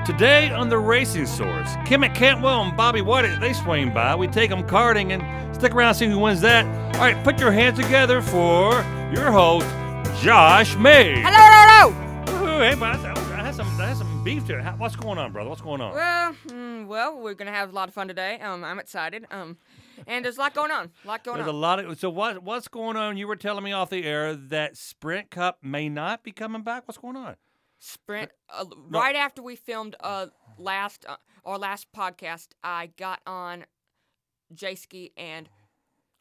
Today on the Racing Source, Kimmet Cantwell and Bobby White, they swing by. We take them karting and stick around and see who wins that. All right, put your hands together for your host, Josh Mabe. Hello. Ooh, hey, but I had some beef to it. What's going on, brother? What's going on? Well, we're gonna have a lot of fun today. I'm excited. And there's a lot going on. There's a lot of. So what's going on? You were telling me off the air that Sprint Cup may not be coming back. What's going on? Sprint. Right after we filmed our last podcast, I got on J-Ski and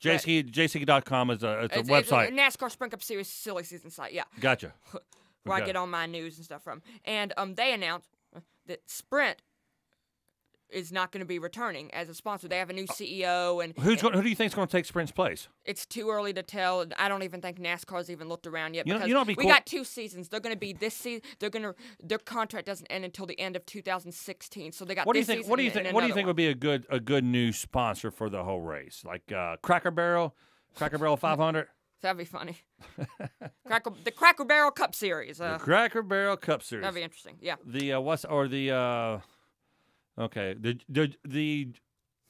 JSki.com is a website. It's a NASCAR Sprint Cup Series silly season site. Yeah. Gotcha. Where I get all my news and stuff from. And they announced that Sprint is not going to be returning as a sponsor. They have a new CEO. And who do you think is going to take Sprint's place? It's too early to tell. I don't even think NASCAR's even looked around yet. We got 2 seasons. They're going to be this season. Their contract doesn't end until the end of 2016. So they got this season. What do you think would be a good new sponsor for the whole race? Like Cracker Barrel 500. That'd be funny. The Cracker Barrel Cup Series. The Cracker Barrel Cup Series. That'd be interesting. Yeah. The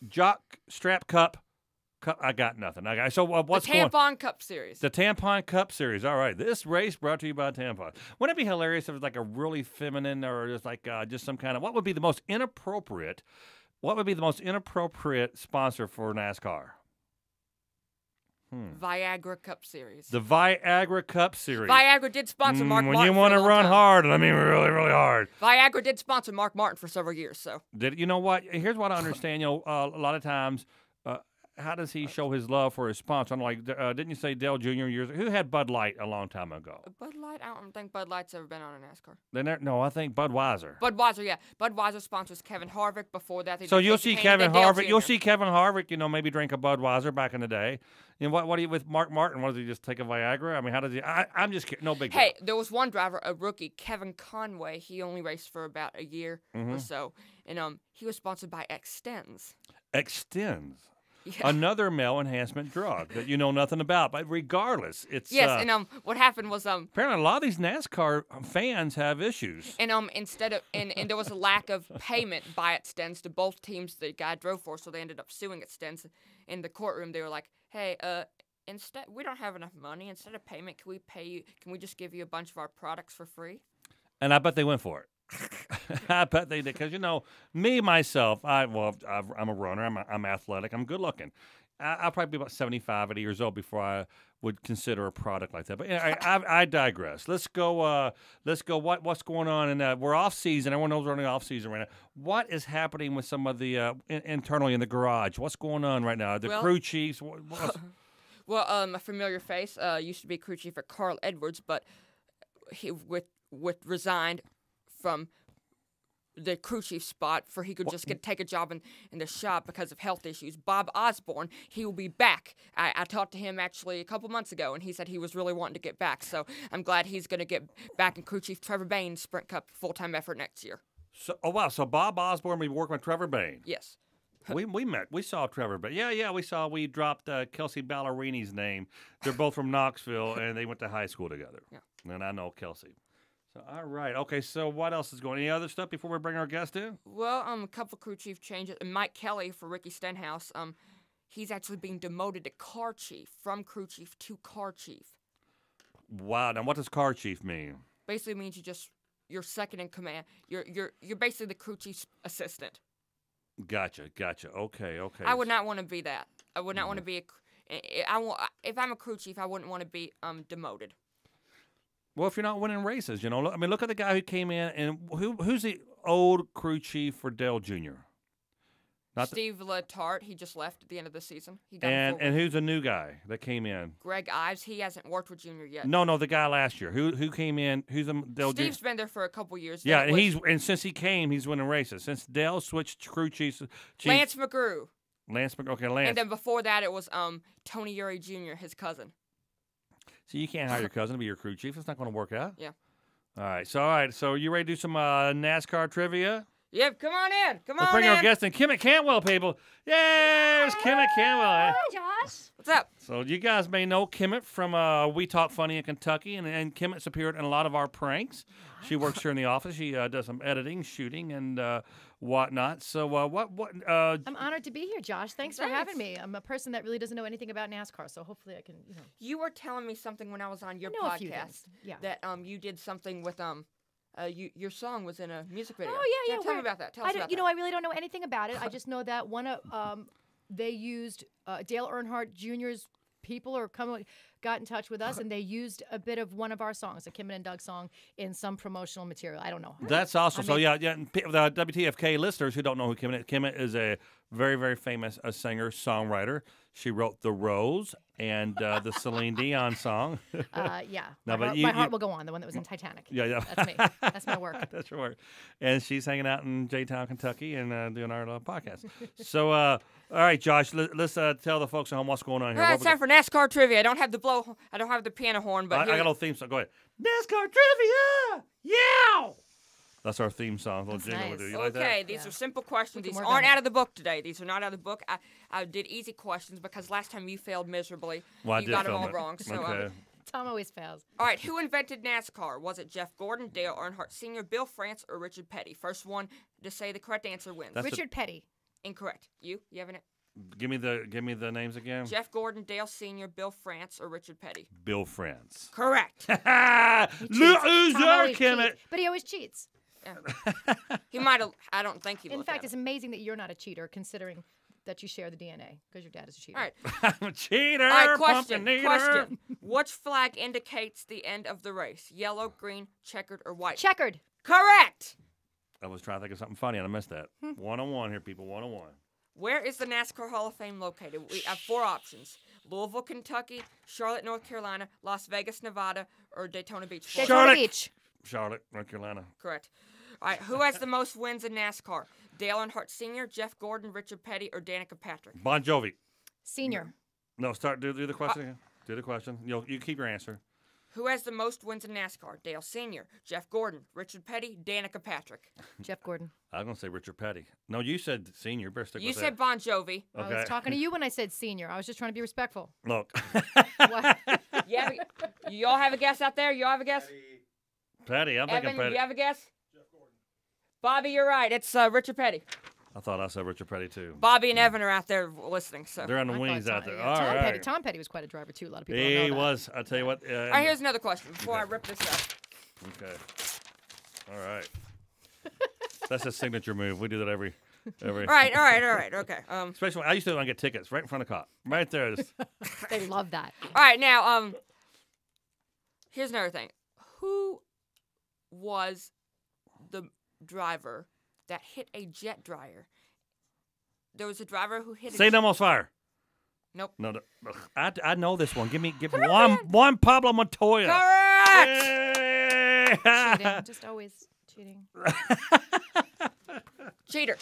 Jock Strap Cup. I got nothing. So what's the Tampon Cup Series? The Tampon Cup Series. All right. This race brought to you by Tampon. Wouldn't it be hilarious if it was like a really feminine or just like just some kind of what would be the most inappropriate sponsor for NASCAR? Viagra Cup Series. The Viagra Cup Series. Viagra did sponsor Mark Martin. When you want to run hard, and I mean really, really hard. Viagra did sponsor Mark Martin for several years. So you know what? Here's what I understand. A lot of times, how does he show his love for his sponsor? I'm like, didn't you say Dale Jr. years? Who had Bud Light a long time ago? Bud Light? I don't think Bud Light's ever been on a NASCAR. No, I think Budweiser. Budweiser, yeah. Budweiser sponsors Kevin Harvick. Before that, so you'll see Kevin Harvick. You'll see Kevin Harvick. Maybe drink a Budweiser back in the day. What do you with Mark Martin? What does he just take a Viagra? I mean, how does he? I'm just kidding. No big deal. Hey, there was one driver, a rookie, Kevin Conway. He only raced for about a year or so, and he was sponsored by Extends. Extends. Yeah. Another male enhancement drug that you know nothing about, but regardless, it's and what happened was apparently a lot of these NASCAR fans have issues. And and there was a lack of payment by Extends to both teams the guy drove for, so they ended up suing Extends. In the courtroom, they were like, "Hey, instead we don't have enough money. Instead of payment, can we pay you? Can we just give you a bunch of our products for free?" And I bet they went for it. I bet they did because me myself, I'm a runner. I'm athletic. I'm good looking. I'll probably be about 75, 80 years old before I would consider a product like that. But I digress. Let's go. What's going on? And we're off season. Everyone knows we're in the off season right now. What is happening with some of the internally in the garage? What's going on right now? The crew chiefs. Well, a familiar face used to be crew chief at Carl Edwards, but he resigned from the crew chief spot for he could just take a job in the shop because of health issues. Bob Osborne, he will be back. I talked to him actually a couple months ago, and he said he was really wanting to get back. So I'm glad he's going to get back in crew chief Trevor Bain's Sprint Cup full-time effort next year. So, wow. So Bob Osborne will be working with Trevor Bain. Yes. We met. We saw Trevor Bain. Yeah. We dropped Kelsey Ballerini's name. They're both from Knoxville, and they went to high school together. Yeah. And I know Kelsey. So, all right. Okay, so what else is going on? Any other stuff before we bring our guest in? Well, a couple crew chief changes. Mike Kelly for Ricky Stenhouse, he's actually being demoted to car chief, from crew chief to car chief. Wow. Now, what does car chief mean? Basically means you're second in command. You're basically the crew chief's assistant. Gotcha. Okay. I would not want to be that. I would not want to be if I'm a crew chief, I wouldn't want to be demoted. Well, if you're not winning races, look at the guy who came in, and who's the old crew chief for Dale Jr.? Steve Letarte. He just left at the end of the season. And who's the new guy that came in? Greg Ives. He hasn't worked with Junior yet. No, the guy last year. Who came in? Who's the Dale Jr.? Steve's been there for a couple years. Yeah, and since he came, he's winning races. Since Dale switched crew chiefs, Lance McGrew. Okay, Lance. And then before that, it was Tony Uri Jr., his cousin. So you can't hire your cousin to be your crew chief. It's not going to work out. Yeah. All right. So you ready to do some NASCAR trivia? Yep, come on in. Come Let's on bring in. our guest in, Kimmet Cantwell, people. Yay, there's Kimmet Cantwell. Hi, Josh. What's up? So you guys may know Kimmet from We Talk Funny in Kentucky, and Kimmet's appeared in a lot of our pranks. She works here in the office. She does some editing, shooting, and whatnot. So I'm honored to be here, Josh. Thanks for having me. I'm a person that really doesn't know anything about NASCAR, so hopefully I can, You were telling me something when I was on your know a few podcast. things. Yeah. That you did something with your song was in a music video. Oh yeah. Tell me about that. Tell us about that. I really don't know anything about it. I just know that they used Dale Earnhardt Jr.'s people got in touch with us, and they used a bit of one of our songs, a Kimmet and Doug song, in some promotional material. I don't know. That's awesome. So yeah, the WTFK listeners who don't know who Kimmet is a very, very famous singer, songwriter. She wrote The Rose and the Celine Dion song. Yeah. No, my but heart will go on, the one that was in Titanic. Yeah. That's me. That's my work. That's your work. And she's hanging out in J-Town, Kentucky, and doing our podcast. So, all right, Josh, let's tell the folks at home what's going on here. It's time for NASCAR trivia. I don't have the piano horn, but I got a little theme song. Go ahead. NASCAR Trivia! Yeah! That's our theme song. Little jingle we nice. do. You like that? Okay, these are simple questions. These work aren't on it. out of the book today. These are not out of the book. I did easy questions because last time you failed miserably. Well, I you did got them film all it. wrong. So, Okay. Tom always fails. all right, who invented NASCAR? Was it Jeff Gordon, Dale Earnhardt Sr., Bill France, or Richard Petty? First one to say the correct answer wins. That's Richard Petty. Incorrect. You have an Give me the names again. Jeff Gordon, Dale Sr., Bill France, or Richard Petty? Bill France. Correct. He cheats. Tom Loser, always Kimmet. cheats, but he always cheats. He might have. I don't think he. In looked fact, at it's it. amazing that you're not a cheater, considering that you share the DNA, because your dad is a cheater. All right. I'm a cheater. All right. Question. pumpkin eater. Question. Which flag indicates the end of the race? Yellow, green, checkered, or white? Checkered. Correct. I was trying to think of something funny and I missed that. 101 here, people. 101. Where is the NASCAR Hall of Fame located? We have four options: Louisville, Kentucky; Charlotte, North Carolina; Las Vegas, Nevada; or Daytona Beach, Florida. Daytona Charlotte. Beach. Charlotte, North Carolina. Correct. All right. Who has the most wins in NASCAR? Dale Earnhardt Sr., Jeff Gordon, Richard Petty, or Danica Patrick? Bon Jovi. Senior. No, do the question again. Do the question. You keep your answer. Who has the most wins in NASCAR? Dale Sr., Jeff Gordon, Richard Petty, Danica Patrick. Jeff Gordon. I was going to say Richard Petty. No, you said senior. You better stick You with said that. Bon Jovi. I was talking to you when I said senior. I was just trying to be respectful. Look. What? Yeah. You all have a guess out there? You all have a guess? Petty. I'm Evan, thinking Petty. you have a guess? Jeff Gordon. Bobby, you're right. It's Richard Petty. I thought I said Richard Petty, too. Bobby and Evan are out there listening. So. They're on the I wings thought out there. Tom, All Tom right. Petty. Tom Petty was quite a driver, too. A lot of people don't know He that. was. I tell you what. All right, here's another question before I rip this up. Okay. All right. That's a signature move. We do that every. All right. Okay. Especially when I used to do it when I get tickets right in front of the cop. Right there. They love that. All right, now, here's another thing. Who was the driver that hit a jet dryer? There was a driver who hit. St. Elmo's Fire. Nope. No, I know this one. Give one Pablo Montoya. Correct. Yay! Cheating. Just always cheating. Cheater.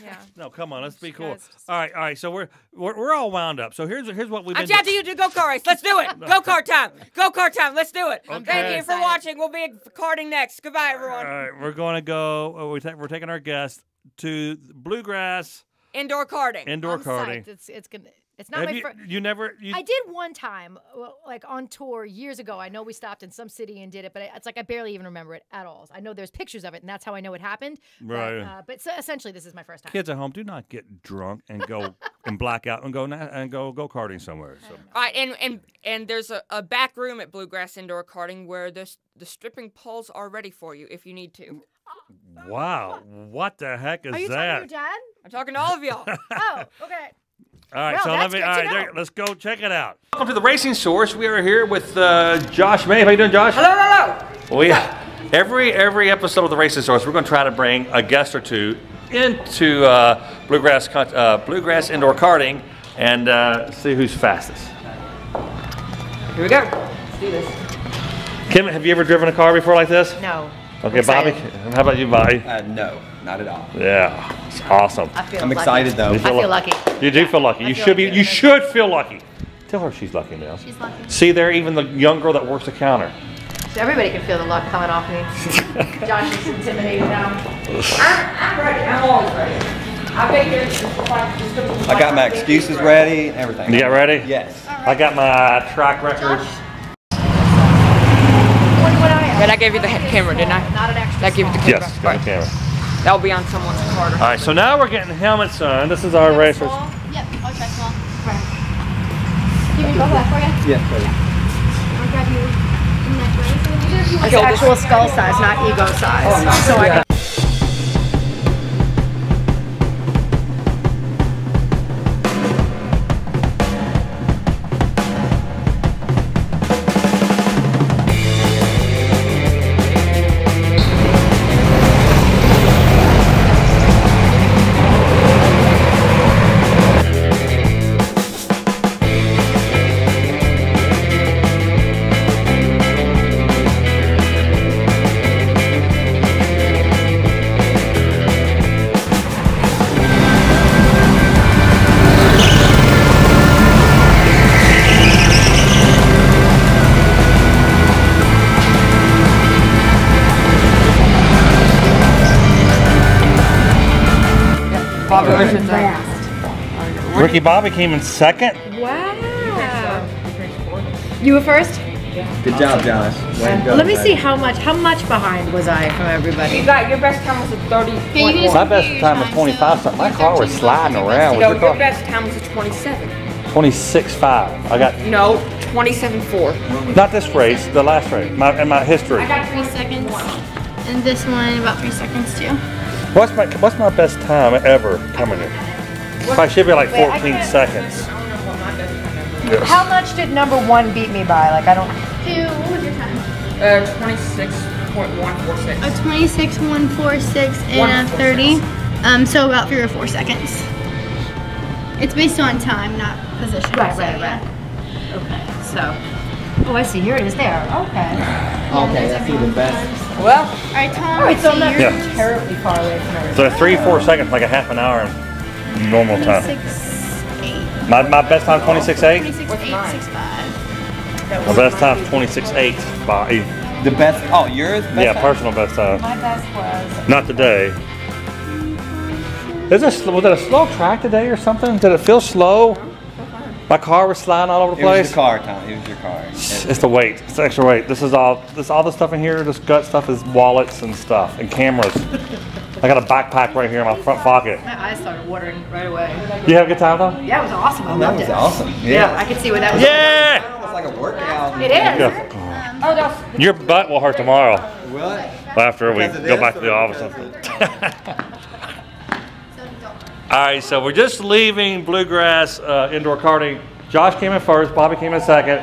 Yeah. No, come on, let's be You cool. guys just- All right. So we're all wound up. So here's what we've I'm been. challenging you to go kart race. Let's do it. Go kart time. Go kart time. Let's do it. Okay. Thank you for Excited. watching. We'll be karting next. Goodbye, everyone. All right, we're going to go. We're taking our guest to BlueGrass Indoor karting. Indoor I'm Karting. psyched. It's not Have my first. you never? I did one time, like on tour years ago. I know we stopped in some city and did it, but it's like I barely even remember it at all. I know there's pictures of it, and that's how I know it happened. Right. But so essentially, this is my first time. Kids at home, do not get drunk and go and black out and go karting somewhere. So. All right, and there's a back room at BlueGrass Indoor Karting where the stripping poles are ready for you if you need to. Wow, what the heck is Are you that? talking to your dad? I'm talking to all of y'all. Oh, okay. All right, Well, so that's good to know. let's go check it out. Welcome to the Racing Source. We are here with Josh Mabe. How you doing, Josh? Hello. We every episode of the Racing Source, we're going to try to bring a guest or two into BlueGrass Indoor Karting and see who's fastest. Here we go. Let's do this. Kim, have you ever driven a car before like this? No. Okay, Bobby. How about you, Bobby? No, not at all. Yeah, it's awesome. I feel I'm lucky. excited though. You I feel lucky. You do feel lucky. I You feel should be. lucky. You should feel lucky. Tell her she's lucky now. She's lucky. See there, even the young girl that works the counter. Everybody can feel the luck coming off me. Josh is intimidated now. I'm ready. I'm always ready. I bet you're I got my excuses ready and everything. You got ready? Yes. I got my track records. But I gave you the camera, didn't I? Not an extra. That gave you the camera. Yes, got the camera. That'll be on someone's card. All right, so now we're getting helmets on. This is our racers. Yep, I'll try small. Give me both that for you. Yes, please. I'll grab you. It's actual skull size, not ego size. So I can Ricky Bobby came in second. Wow. You were first? Good job, Josh. Way to go, Let me buddy. see how much behind was I from everybody? You got your best time was a 30.1. My best time was 25 something. My car was sliding around. No, Was your your car? best time was a 27. 26.5. I got No, 27.4. not this race, the last race, in my history. I got 3 seconds. And this one about 3 seconds too. What's my best time ever coming in? I should be like 14 seconds. Yes. How much did number 1 beat me by? Like I don't. 2, what was your time? 26.146. A 26.146 and a 30. So about 3 or 4 seconds. It's based on time, not position. Right. Yeah. Okay. So. Oh, I see. Here it is. There. Okay. Okay, that's even better. Well, All right, Tom. All right. So I'm not Yeah. terribly far away from everything. So 3-4 seconds, like a half an hour in normal time. 26.8. My best time 26.8. 26.865. My best time 26.8. By The best. Oh, yours? Best yeah, time? personal best time. My best was. Not today. Was it a slow track today or something? Did it feel slow? My car was sliding all over the It was place. the car, Tom. It was your car. It's the weight. It's the extra weight. This is all the stuff in here. This gut stuff is wallets and stuff and cameras. I got a backpack right here in my front pocket. My eyes started watering right away. You have a good time though? Yeah, it was awesome. I Oh, that loved was it. awesome. Yeah, I could see what that was. Yeah. It's like a workout. It is. Yeah. oh, that's Your butt will hurt tomorrow What? after we Because of go this, back to the or office. So don't. All right, so we're just leaving BlueGrass Indoor Karting. Josh came in first, Bobby came in second.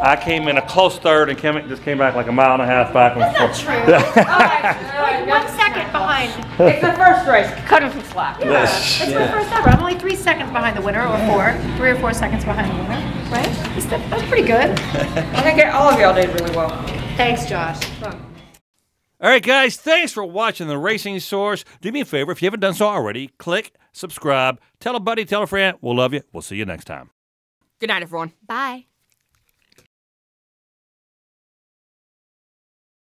I came in a close third, and Kimmet just came back like a mile and a half back. That's not true. all right. 1 second behind. It's the first race. Cut him some slack. It's my first ever. I'm only 3 seconds behind the winner, or 4. 3 or 4 seconds behind the winner, right? That's pretty good. I think all of y'all did really well. Thanks, Josh. All right, guys, thanks for watching The Racing Source. Do me a favor, if you haven't done so already, click, subscribe, tell a buddy, tell a friend. We'll love you. We'll see you next time. Good night, everyone. Bye.